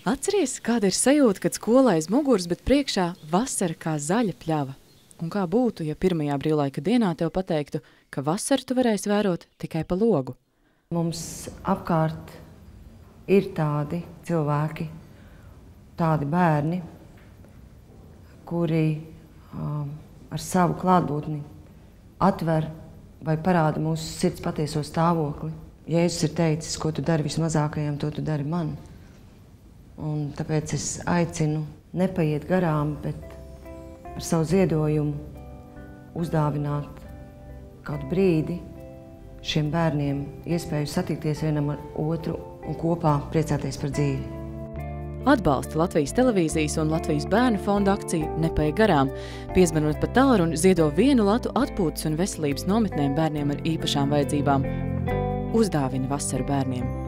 Atceries, kāda ir sajūta, kad skolā aiz muguras, bet priekšā vasara kā zaļa pļava? Un kā būtu, ja pirmajā brīvlaika dienā tev pateiktu, ka vasaru tu varēsi vērot tikai pa logu? Mums apkārt ir tādi cilvēki, tādi bērni, kuri ar savu klātbūtni atver vai parāda mūsu sirds patieso stāvokli. Jēzus ir teicis, ko tu dari vismazākajam, to tu dari man. Un tāpēc es aicinu nepaiet garām, bet ar savu ziedojumu uzdāvināt kādu brīdi šiem bērniem iespēju satikties vienam ar otru un kopā priecāties par dzīvi. Atbalsta Latvijas televīzijas un Latvijas bērnu fonda akciju Nepaiet garām, piezvanot pa tālruni ziedo 1 latu atpūtas un veselības nometnēm bērniem ar īpašām vajadzībām. Uzdāvini vasaru bērniem.